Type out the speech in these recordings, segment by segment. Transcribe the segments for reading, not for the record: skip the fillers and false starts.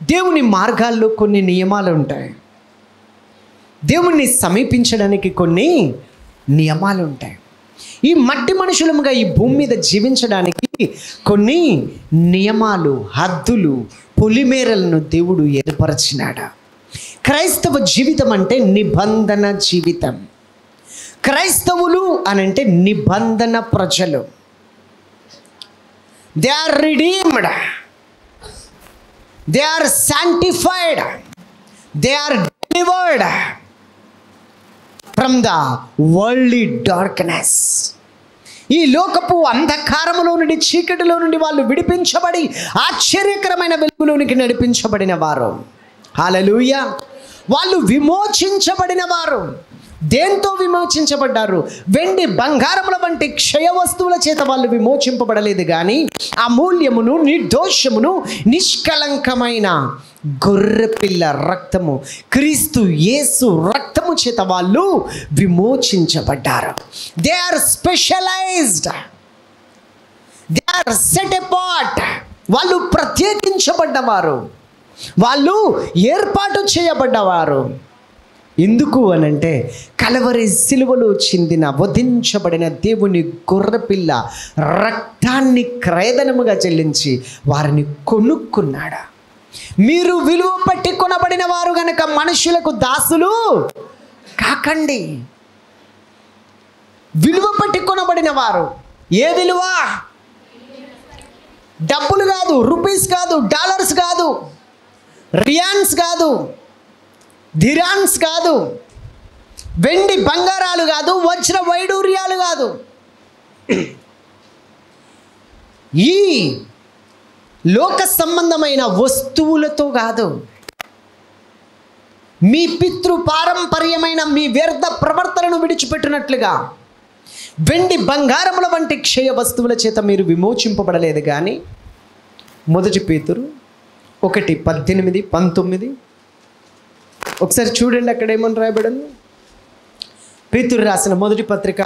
దేవుని మార్గాల్లో కొన్ని నియమాలు ఉంటాయి. దేవుణ్ణి సమీపించడానికి కొన్ని నియమాలు ఉంటాయి. ఈ మట్టి మనుషులముగా ఈ భూమి మీద జీవించడానికి కొన్ని నియమాలు, హద్దులు, పొలిమేరలను దేవుడు ఏర్పరచినాడు. క్రైస్తవ జీవితం అంటే నిబంధన జీవితం. క్రైస్తవులు అనంటే నిబంధన ప్రజలు. They are redeemed, they are sanctified, they are delivered from the worldly darkness. ఈ లోకపు అంధకారములో నుండి, చీకటిలో నుండి వాళ్ళు విడిపించబడి ఆశ్చర్యకరమైన వెలుగులోనికి నడిపించబడిన వారు. హల్లెలూయా. వాళ్ళు విమోచించబడిన వారు. దేంతో విమోచించబడ్డారు? వెండి బంగారముల వంటి క్షయ వస్తువుల చేత వాళ్ళు విమోచింపబడలేదు, కానీ అమూల్యమును, నిర్దోషమును, నిష్కలంకమైన గొర్రెపిల్ల రక్తము, క్రీస్తు యేసు రక్తము చేత వాళ్ళు విమోచించబడ్డారు. They are specialized, they are set apart. వాళ్ళు ప్రత్యేకించబడ్డవారు, వాళ్ళు ఏర్పాటు చేయబడ్డవారు. ఎందుకు అనంటే కలవరి సిలువలో చిందిన, వధించబడిన దేవుని గొర్రెపిల్ల రక్తాన్ని క్రయధనముగా చెల్లించి వారిని కొనుక్కున్నాడు. మీరు విలువ పట్టి కొనబడిన వారు గనక మనుషులకు దాసులు కాకండి. విలువ పట్టి కొనబడిన వారు. ఏ విలువ? డబ్బులు కాదు, రూపీస్ కాదు, డాలర్స్ కాదు, రియాన్స్ కాదు, ధిరాన్స్ కాదు, వెండి బంగారాలు కాదు, వజ్ర వైడూర్యాలు కాదు. ఈ లోక సంబంధమైన వస్తువులతో కాదు. మీ పితృ పారంపర్యమైన మీ వ్యర్థ ప్రవర్తనను విడిచిపెట్టినట్లుగా వెండి బంగారముల వంటి క్షయ వస్తువుల చేత మీరు విమోచింపబడలేదు. కానీ 1 పేతురు 1:18-19 ఒకసారి చూడండి, అక్కడ ఏమని రాయబడింది? పేతురు రాసిన మొదటి పత్రిక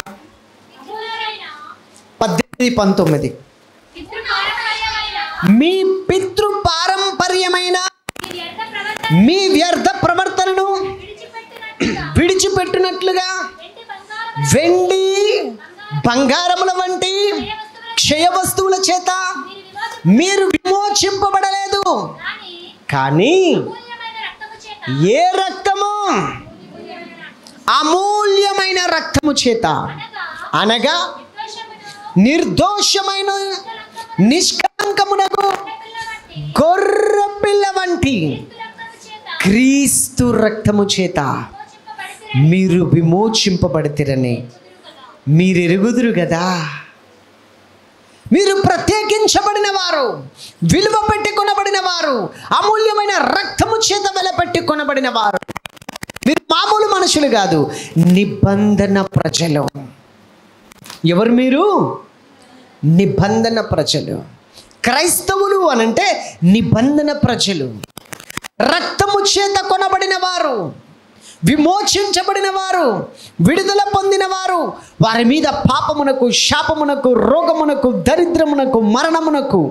18-19. మీ పితృ పారంపర్యమైన మీ వ్యర్థ ప్రవర్తనను విడిచిపెట్టినట్లుగా వెండి బంగారముల వంటి క్షయ వస్తువుల చేత మీరు విమోచింపబడలేదు, కానీ ఏ రక్తము? అమూల్యమైన రక్తము చేత, అనగా నిర్దోషమైన నిష్కలంకమునకు గొర్రెపిల్ల వంటి క్రీస్తు రక్తము చేత మీరు విమోచింపబడితిరని మీరు ఎరుగుదురు కదా. మీరు ప్రత్యేకించబడిన వారు, విలువ పెట్టి కొనబడిన వారు, అమూల్యమైన రక్తము చేత వెలపెట్టి కొనబడిన వారు. మీరు మామూలు మనుషులు కాదు, నిబంధన ప్రజలు. ఎవరు మీరు? నిబంధన ప్రజలు. క్రైస్తవులు అనంటే నిబంధన ప్రజలు, రక్తము చేత కొనబడిన వారు, విమోచించబడిన వారు, విడుదల పొందిన వారు. వారి మీద పాపమునకు, శాపమునకు, రోగమునకు, దరిద్రమునకు, మరణమునకు,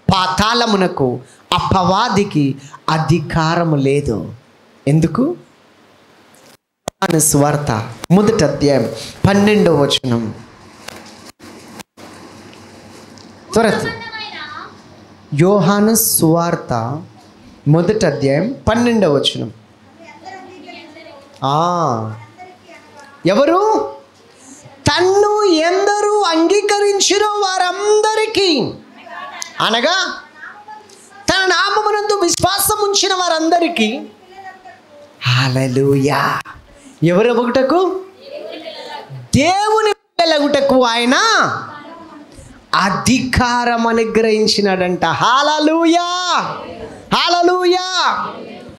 పాతాళమునకు, అపవాదికి అధికారము లేదు. ఎందుకు? యోహాను సువార్త 1:12 త్వరత. యోహాను సువార్త 1:12. ఎవరు? తన్ను ఎందరూ అంగీకరించిరో వారందరికీ, అనగా తన నామమునందు విశ్వాసం ఉంచిన వారందరికీ. హల్లెలూయా. ఎవరెవగుటకు? దేవుని పిల్లలగుటకు ఆయన అధికారం అనుగ్రహించినాడంట. హల్లెలూయా, హల్లెలూయా.